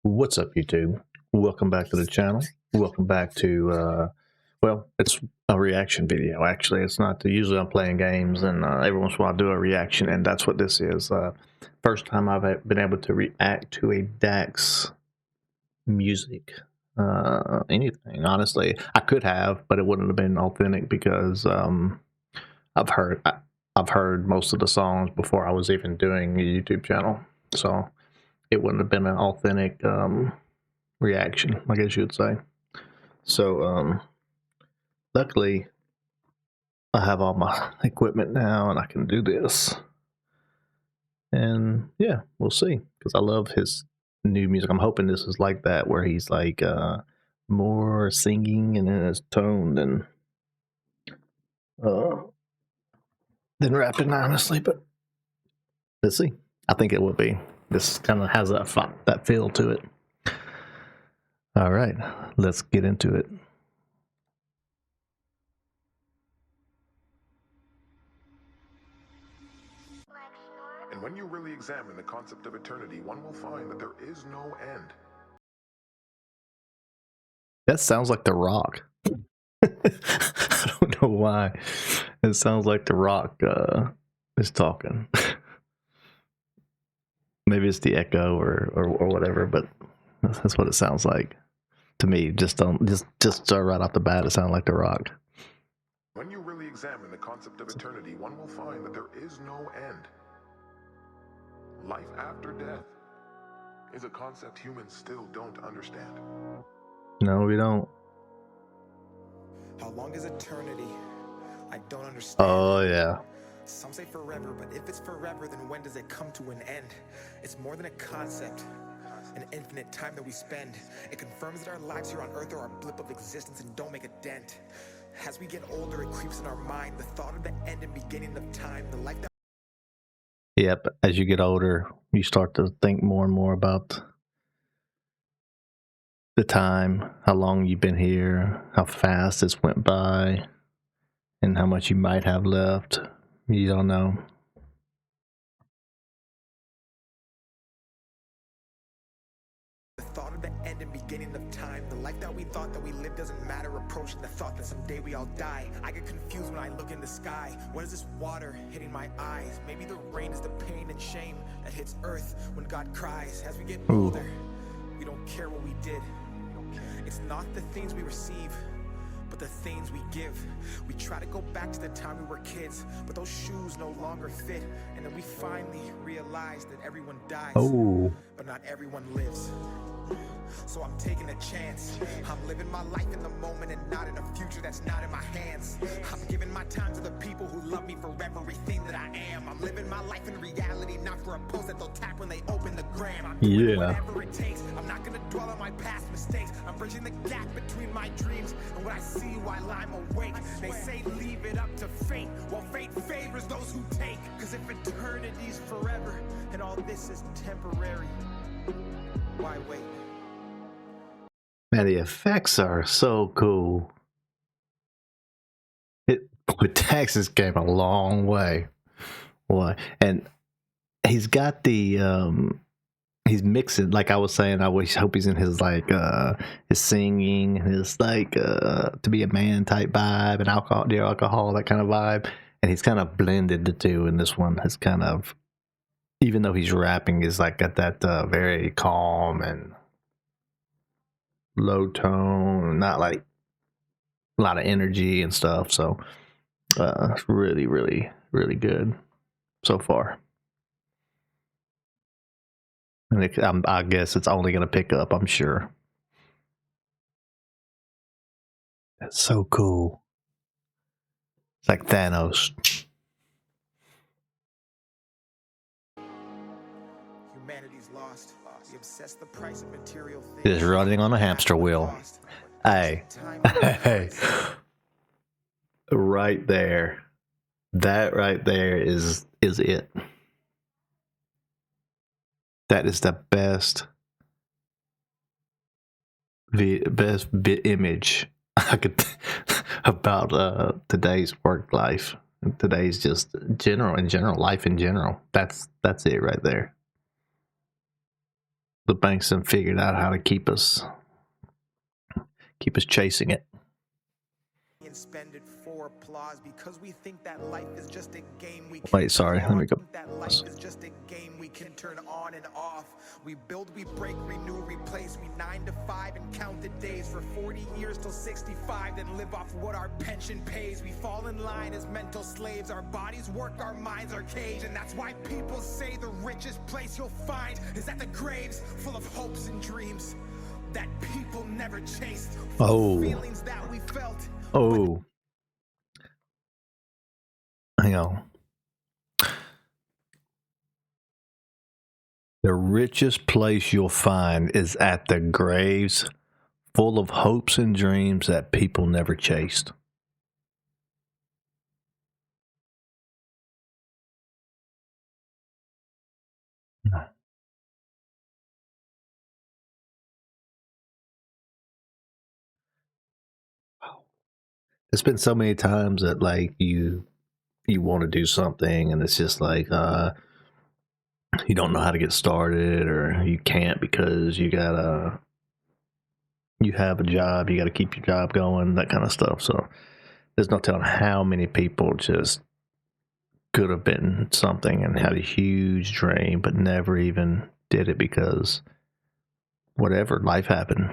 What's up, YouTube? Welcome back to the channel. Welcome back to, well, it's a reaction video, actually. It's not, usually I'm playing games and every once in a while I do a reaction, and that's what this is. First time I've been able to react to a DAX music. Anything, honestly. I could have, but it wouldn't have been authentic because I've heard I've heard most of the songs before I was even doing a YouTube channel. So it wouldn't have been an authentic reaction, I guess you would say. So luckily I have all my equipment now and I can do this. And yeah, we'll see, because I love his new music. I'm hoping this is like that, where he's like more singing and in his tone than rapping, honestly, but let's see. I think it will be. This kind of has that feel to it. All right, let's get into it. And when you really examine the concept of eternity, one will find that there is no end. That sounds like The Rock. I don't know why. It sounds like The Rock is talking. Maybe it's the echo or whatever, but that's what it sounds like to me. Just right off the bat, it sounds like The Rock. When you really examine the concept of eternity, one will find that there is no end. Life after death is a concept humans still don't understand. No, we don't. How long is eternity? I don't understand. Oh, yeah. Some say forever, but if it's forever, then when does it come to an end? It's more than a concept, an infinite time that we spend. It confirms that our lives here on earth are a blip of existence and don't make a dent. As we get older, it creeps in our mind, the thought of the end and beginning of time, the life that... Yep, as you get older, you start to think more and more about the time, how long you've been here, how fast it's went by, and how much you might have left. You don't know. The thought of the end and beginning of time, the life that we thought that we lived doesn't matter, approaching the thought that someday we all die. I get confused when I look in the sky. What is this water hitting my eyes? Maybe the rain is the pain and shame that hits earth when God cries. As we get older, we don't care what we did. It's not the things we receive, but the things we give. We try to go back to the time we were kids, but those shoes no longer fit. And then we finally realize that everyone dies, but not everyone lives. So I'm taking a chance. I'm living my life in the moment and not in a future that's not in my hands. I'm giving my time to the people who love me for everything that I am. I'm living my life in reality, not for a post that they'll tap when they open the gram. I'm doing whatever it takes. I'm not gonna dwell on my past mistakes. I'm bridging the gap between my dreams and what I see while I'm awake. They say leave it up to fate. Well, fate favors those who take. Cause if eternity's forever and all this is temporary, why wait? Man, the effects are so cool. Texas came a long way. Boy. And he's got the he's mixing, like I was saying, I hope he's in his like his singing, his like to be a man type vibe, and alcohol, that kind of vibe. And he's kind of blended the two in this one. Has kind of, even though he's rapping, is like got that very calm and low tone, not like a lot of energy and stuff. So it's really, really, really good so far. And I guess it's only going to pick up, I'm sure. That's so cool. It's like Thanos. Humanity's lost. We obsess the price of material things. Just running on a hamster wheel. Hey. Hey. Right there. That right there is it. That is the best image I could about today's work life. Today's just life in general. That's it right there. the banks have figured out how to keep us chasing it. And spend it for applause because we think that life is just a game we can Wait, sorry, let me go. that life is just a game we can turn on and off. We build, we break, renew, replace. We 9 to 5 and count the days for 40 years till 65, then live off what our pension pays. We fall in line as mental slaves. Our bodies work, our minds are caged, and that's why people say the richest place you'll find is at the graves full of hopes and dreams that people never chased. Oh. Feelings that we felt. Oh. Hang on. The richest place you'll find is at the graves full of hopes and dreams that people never chased. It's been so many times that like you want to do something and it's just like you don't know how to get started, or you can't because you have a job, you gotta keep your job going, that kind of stuff. So there's no telling how many people just could have been something and had a huge dream but never even did it because whatever, life happened.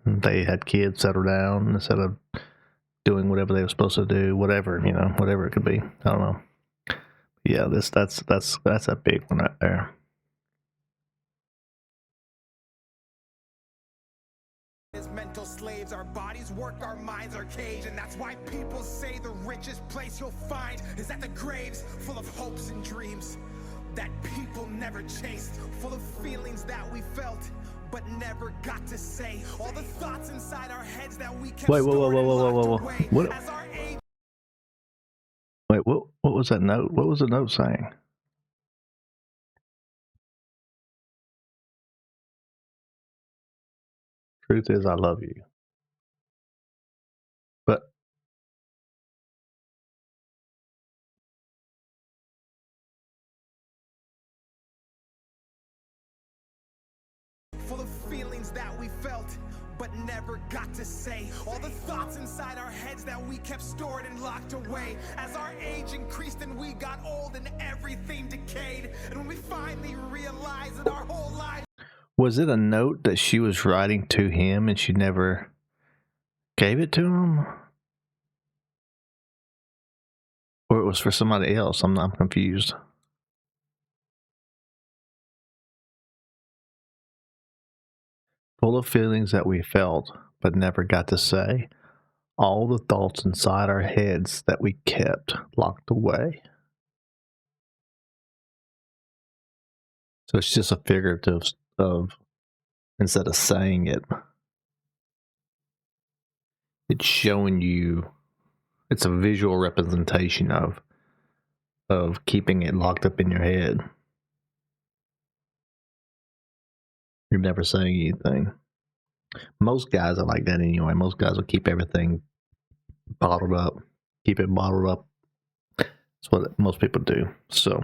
They had kids, settle down instead of doing whatever they were supposed to do, whatever it could be. I don't know. Yeah, that's a big one right there. As mental slaves, our bodies work, our minds are caged, and that's why people say the richest place you'll find is at the graves full of hopes and dreams that people never chased, full of feelings that we felt but never got to say. All the thoughts inside our heads that we kept Wait, stored and locked away. What? As our age Wait, what was that note? What was the note saying? Truth is, I love you. But full of feelings that we felt but never got to say. All the thoughts inside our heads that we kept stored and locked away. As our age increased and we got old and everything decayed, and when we finally realized that our whole life was it a note that she was writing to him and she never gave it to him? Or it was for somebody else? I'm confused. Full of feelings that we felt but never got to say. All the thoughts inside our heads that we kept locked away. So it's just a figurative of, instead of saying it, it's showing you, it's a visual representation of keeping it locked up in your head. You're never saying anything. Most guys are like that anyway. Most guys will keep everything bottled up. Keep it bottled up. That's what most people do. So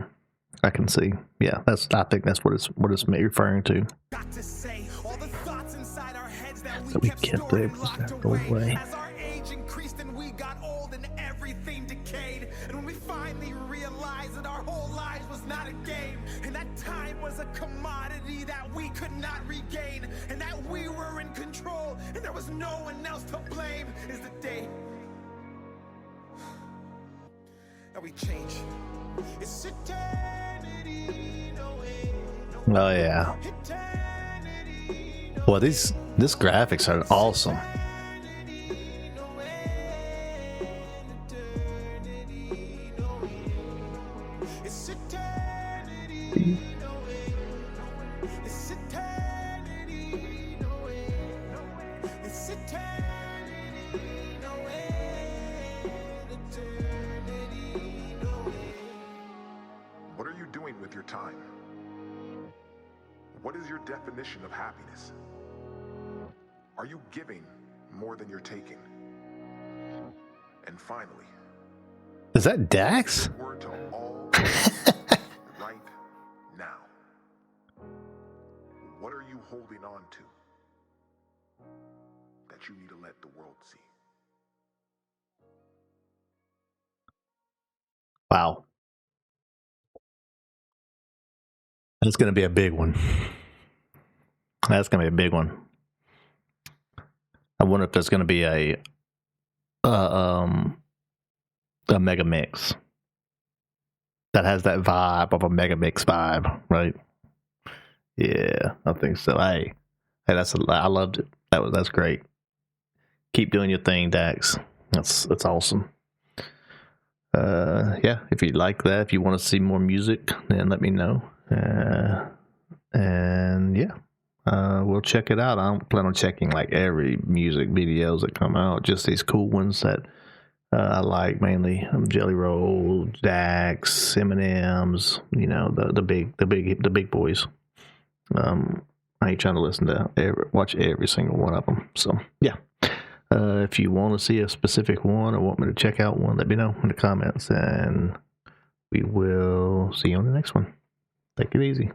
I can see. Yeah, I think that's what it's referring to. got to say. All the thoughts inside our heads that So we kept kept stored it and locked locked away. away. As our age increased and we got old and everything decayed, and when we finally realized that our whole lives was not a game, and that time was a commodity that we could not regain, and that we were in control and there was no one else to blame, is the day that we change. It's eternity, no way, no Oh yeah. eternity, no Well, this graphics are awesome. eternity, no end, eternity, no way. It's eternity, no way. It's eternity, no way. It's eternity, no end, eternity, no way. What are you doing with your time? What is your definition of happiness? Are you giving more than you're taking? And finally, Is that DAX? word to all right now. What are you holding on to that you need to let the world see? Wow. That's going to be a big one. That's going to be a big one. I wonder if there's going to be a mega mix that has that vibe of a mega mix vibe, right? Yeah, I think so. Hey, I loved it. That's great. Keep doing your thing, DAX. That's awesome. Yeah, if you like that, if you want to see more music, then let me know. And yeah, we'll check it out. I don't plan on checking like every music videos that come out, just these cool ones that I like, mainly Jelly Roll, DAX, M&M's, you know, the big boys. I ain't trying to listen to watch every single one of them. So yeah, if you want to see a specific one or want me to check out one, let me know in the comments, and we will see you on the next one. Take it easy.